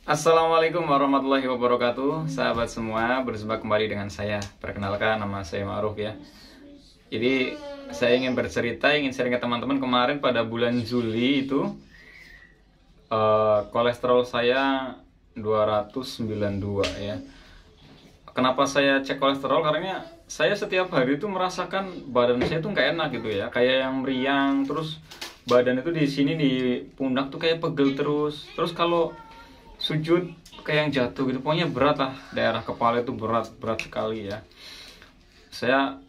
Assalamualaikum warahmatullahi wabarakatuh, sahabat semua, berjumpa kembali dengan saya. Perkenalkan, nama saya Ma'ruf ya. Jadi saya ingin bercerita, ingin sharing ke teman-teman. Kemarin pada bulan Juli itu kolesterol saya 292 ya. Kenapa saya cek kolesterol? Karena saya setiap hari itu merasakan badan saya tuh nggak enak gitu ya, kayak yang meriang, terus badan itu di sini di pundak tuh kayak pegel terus. Terus kalau sujud kayak yang jatuh gitu, pokoknya berat lah, daerah kepala itu berat sekali ya. Saya,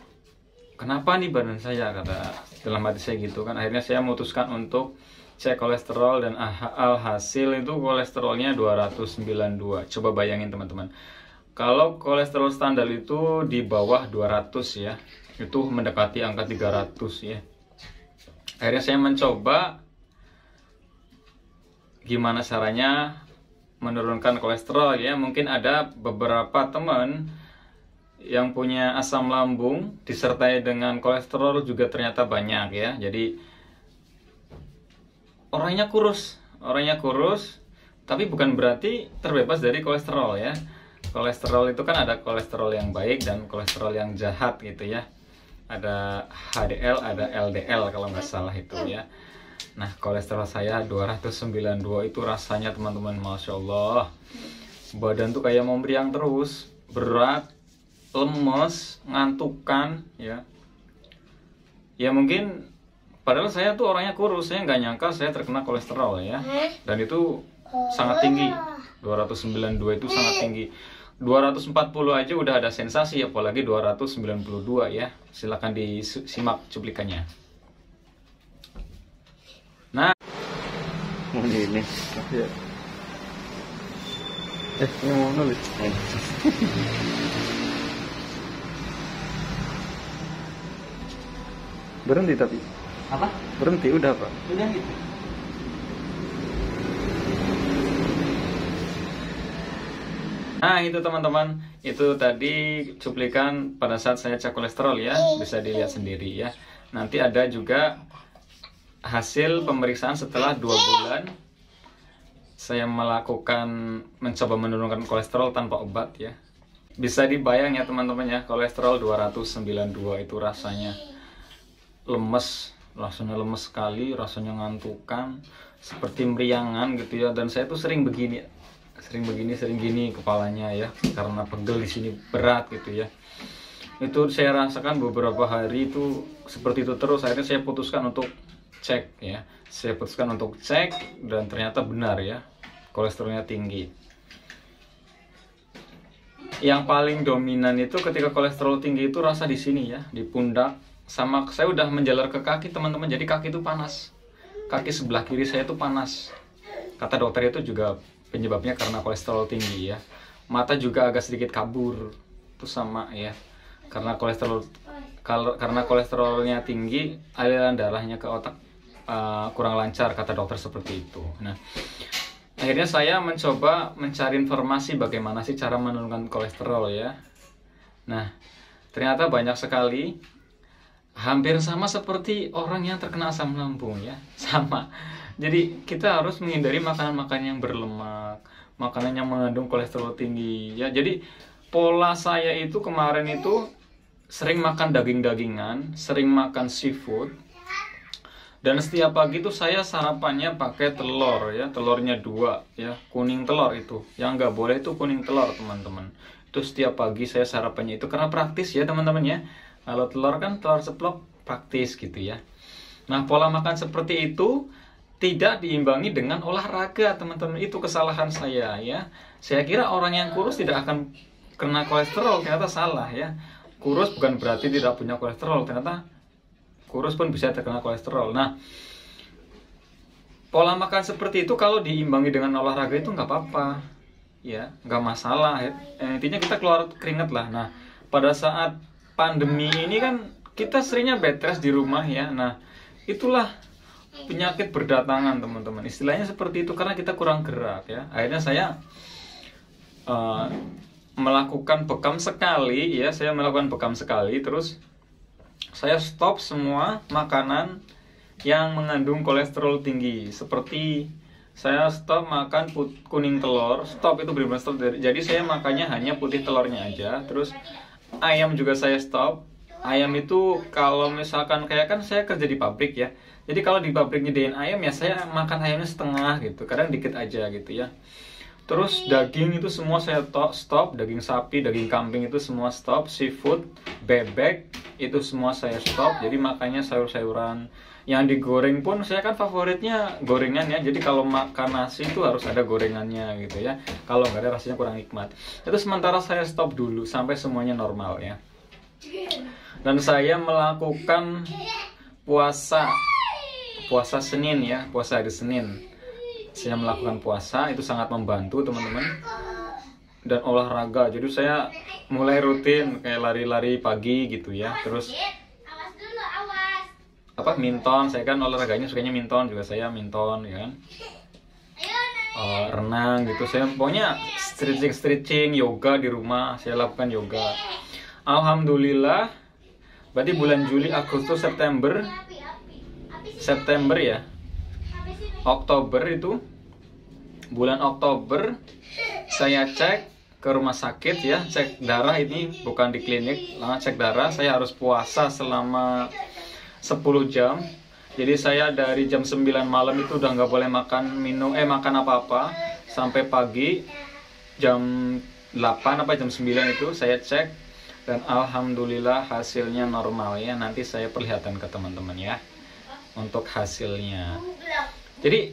kenapa nih badan saya, kata dalam hati saya gitu kan. Akhirnya saya memutuskan untuk cek kolesterol dan alhasil itu kolesterolnya 292. Coba bayangin teman-teman, kalau kolesterol standar itu di bawah 200 ya, itu mendekati angka 300 ya. Akhirnya saya mencoba gimana caranya menurunkan kolesterol ya. Mungkin ada beberapa teman yang punya asam lambung disertai dengan kolesterol juga ternyata banyak ya. Jadi orangnya kurus, tapi bukan berarti terbebas dari kolesterol ya. Kolesterol itu kan ada kolesterol yang baik dan kolesterol yang jahat gitu ya. Ada HDL, ada LDL kalau nggak salah itu ya. Nah, kolesterol saya 292 itu rasanya teman-teman, Masya Allah, badan tuh kayak mau meriang terus, berat, lemes, ngantukan ya. Ya mungkin padahal saya tuh orangnya kurus, saya nggak nyangka saya terkena kolesterol ya. Dan itu sangat tinggi, 292 itu sangat tinggi. 240 aja udah ada sensasi, apalagi 292 ya. Silakan disimak cuplikannya. Nah, ini ya. Mau nulis. Berhenti tapi. apa? Berhenti udah, Pak. Udah gitu. Nah itu teman-teman, itu tadi cuplikan pada saat saya cek kolesterol ya, bisa dilihat sendiri ya. Nanti ada juga hasil pemeriksaan setelah 2 bulan saya mencoba menurunkan kolesterol tanpa obat ya. Bisa dibayang ya teman-teman ya, kolesterol 292 itu rasanya lemes, rasanya lemes sekali, rasanya ngantukan, seperti meriangan gitu ya. Dan saya tuh sering gini kepalanya ya, karena pegel di sini berat gitu ya. Itu saya rasakan beberapa hari itu seperti itu terus. Akhirnya saya putuskan untuk cek ya, dan ternyata benar ya, kolesterolnya tinggi. Yang paling dominan itu ketika kolesterol tinggi itu rasa di sini ya, di pundak, sama saya udah menjalar ke kaki teman-teman. Jadi kaki itu panas, kaki sebelah kiri saya itu panas. Kata dokter itu juga penyebabnya karena kolesterol tinggi ya. Mata juga agak sedikit kabur, itu sama ya, karena kolesterolnya tinggi, aliran darahnya ke otak kurang lancar, kata dokter seperti itu. Nah, akhirnya saya mencoba mencari informasi bagaimana sih cara menurunkan kolesterol ya. Nah, ternyata banyak sekali, hampir sama seperti orang yang terkena asam lambung ya, sama. Jadi kita harus menghindari makanan-makanan yang berlemak, makanan yang mengandung kolesterol tinggi ya. Jadi pola saya itu kemarin itu sering makan daging-dagingan, sering makan seafood. Dan setiap pagi itu saya sarapannya pakai telur ya, telurnya 2 ya, kuning telur itu. Yang nggak boleh itu kuning telur teman-teman. Itu setiap pagi saya sarapannya itu karena praktis ya teman-teman ya. Kalau telur kan telur ceplok praktis gitu ya. Nah, pola makan seperti itu tidak diimbangi dengan olahraga teman-teman. Itu kesalahan saya ya. Saya kira orang yang kurus tidak akan kena kolesterol, ternyata salah ya. Kurus bukan berarti tidak punya kolesterol, ternyata kurus pun bisa terkena kolesterol. Nah, pola makan seperti itu kalau diimbangi dengan olahraga itu nggak apa-apa ya, nggak masalah ya. Intinya kita keluar keringat lah. Nah, pada saat pandemi ini kan kita seringnya bed rest di rumah ya. Nah, itulah penyakit berdatangan teman-teman, istilahnya seperti itu, karena kita kurang gerak ya. Akhirnya saya melakukan bekam sekali ya, terus saya stop semua makanan yang mengandung kolesterol tinggi, seperti Saya stop makan kuning telur, stop itu benar-benar stop. Jadi saya makannya hanya putih telurnya aja. Terus ayam juga saya stop. Ayam itu kalau misalkan kayak kan saya kerja di pabrik ya. Jadi kalau di pabrik nyediain ayam ya saya makan ayamnya setengah gitu, kadang dikit aja gitu ya. Terus daging itu semua saya stop, daging sapi, daging kambing itu semua stop, seafood, bebek itu semua saya stop. Jadi makannya sayur-sayuran. Yang digoreng pun saya kan favoritnya gorengan ya. Jadi kalau makan nasi itu harus ada gorengannya gitu ya. Kalau nggak ada rasanya kurang nikmat. Itu sementara saya stop dulu sampai semuanya normal ya. Dan saya melakukan puasa Senin ya, puasa hari Senin. Saya melakukan puasa itu sangat membantu teman-teman. Dan olahraga. Jadi saya mulai rutin kayak lari-lari pagi gitu ya. Terus minton, saya kan olahraganya sukanya minton, juga saya minton ya kan. Renang gitu, saya pokoknya stretching, yoga di rumah, saya lakukan yoga. Alhamdulillah, berarti bulan Juli, Agustus, September ya, Oktober itu, bulan Oktober saya cek ke rumah sakit ya, cek darah, ini bukan di klinik, cek darah. Saya harus puasa selama 10 jam. Jadi saya dari jam 9 malam itu udah nggak boleh makan apa-apa sampai pagi jam 8 apa jam 9 itu saya cek, dan alhamdulillah hasilnya normal ya. Nanti saya perlihatkan ke teman-teman ya untuk hasilnya. Jadi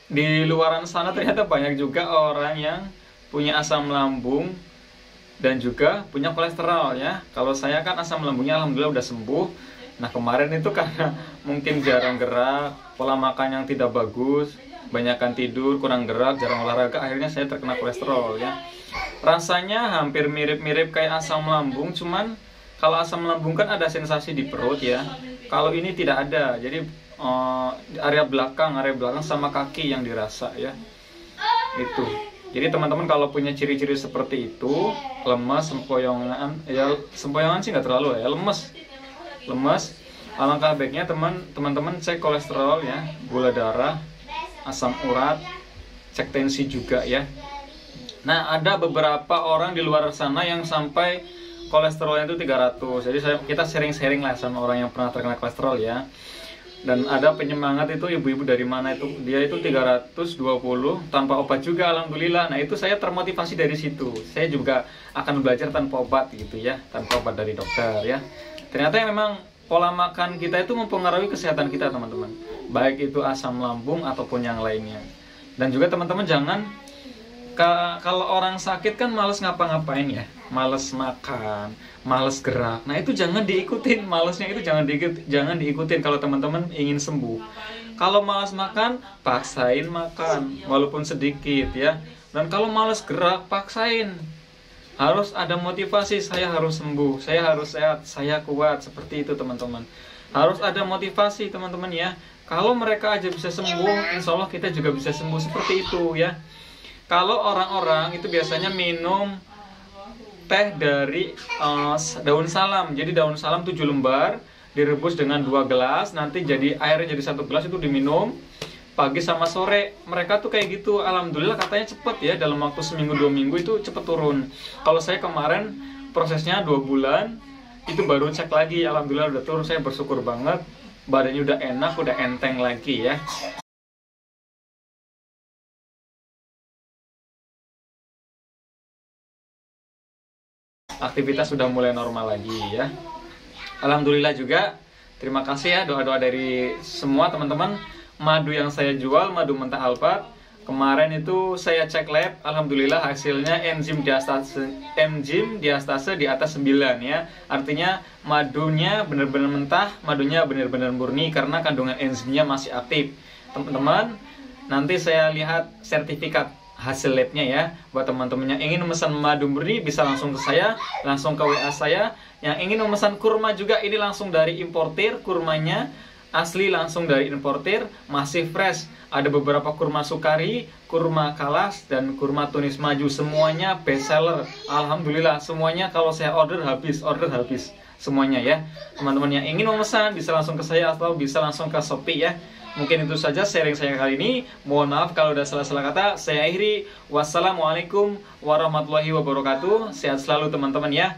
di luaran sana ternyata banyak juga orang yang punya asam lambung dan juga punya kolesterol ya. Kalau saya kan asam lambungnya alhamdulillah udah sembuh. Nah kemarin itu karena mungkin jarang gerak, pola makan yang tidak bagus, banyakkan tidur, kurang gerak, jarang olahraga, akhirnya saya terkena kolesterol ya. Rasanya hampir mirip-mirip kayak asam lambung, cuman kalau asam lambung kan ada sensasi di perut ya. Kalau ini tidak ada, jadi area belakang sama kaki yang dirasa ya. Itu. Jadi teman-teman kalau punya ciri-ciri seperti itu, lemas, sempoyongan, ya sempoyongan sih nggak terlalu ya, lemas, alangkah baiknya teman-teman cek kolesterol ya, gula darah, asam urat, cek tensi juga ya. Nah ada beberapa orang di luar sana yang sampai kolesterolnya itu 300. Jadi kita sharing-sharing lah sama orang yang pernah terkena kolesterol ya. Dan ada penyemangat itu ibu-ibu dari mana itu, dia itu 320 tanpa obat juga alhamdulillah. Nah itu saya termotivasi dari situ. Saya juga akan belajar tanpa obat gitu ya, tanpa obat dari dokter ya. Ternyata memang pola makan kita itu mempengaruhi kesehatan kita teman-teman, baik itu asam lambung ataupun yang lainnya. Dan juga teman-teman jangan, kalau orang sakit kan males ngapa-ngapain ya, males makan, males gerak. Nah itu jangan diikutin, malesnya itu jangan diikutin kalau teman-teman ingin sembuh. Kalau males makan, paksain makan walaupun sedikit ya. Dan kalau males gerak, paksain. Harus ada motivasi, saya harus sembuh, saya harus sehat, saya kuat, seperti itu teman-teman. Harus ada motivasi teman-teman ya. Kalau mereka aja bisa sembuh, insya Allah kita juga bisa sembuh, seperti itu ya. Kalau orang-orang itu biasanya minum teh dari daun salam. Jadi daun salam 7 lembar direbus dengan 2 gelas, nanti jadi airnya jadi 1 gelas, itu diminum pagi sama sore. Mereka tuh kayak gitu, alhamdulillah katanya cepet ya, dalam waktu seminggu 2 minggu itu cepet turun. Kalau saya kemarin prosesnya 2 bulan, itu baru cek lagi, alhamdulillah udah turun. Saya bersyukur banget, badannya udah enak, udah enteng lagi ya. Aktivitas sudah mulai normal lagi ya. Alhamdulillah juga. Terima kasih ya doa-doa dari semua teman-teman. Madu yang saya jual, madu mentah Alphard, kemarin itu saya cek lab, alhamdulillah hasilnya enzim diastase di atas 9 ya. Artinya madunya benar-benar mentah, madunya benar-benar murni karena kandungan enzimnya masih aktif. Teman-teman, nanti saya lihat sertifikat hasil labnya ya. Buat teman-teman yang ingin memesan madu murni bisa langsung ke saya, langsung ke WA saya. Yang ingin memesan kurma juga, ini langsung dari importir, kurmanya asli langsung dari importir, masih fresh. Ada beberapa kurma Sukari, kurma Kalas, dan kurma Tunis Maju, semuanya best seller. Alhamdulillah semuanya kalau saya order habis semuanya ya. Teman-teman yang ingin memesan bisa langsung ke saya atau bisa langsung ke Shopee ya. Mungkin itu saja sharing saya kali ini. Mohon maaf kalau ada salah-salah kata. Saya akhiri. Wassalamualaikum warahmatullahi wabarakatuh. Sehat selalu teman-teman ya.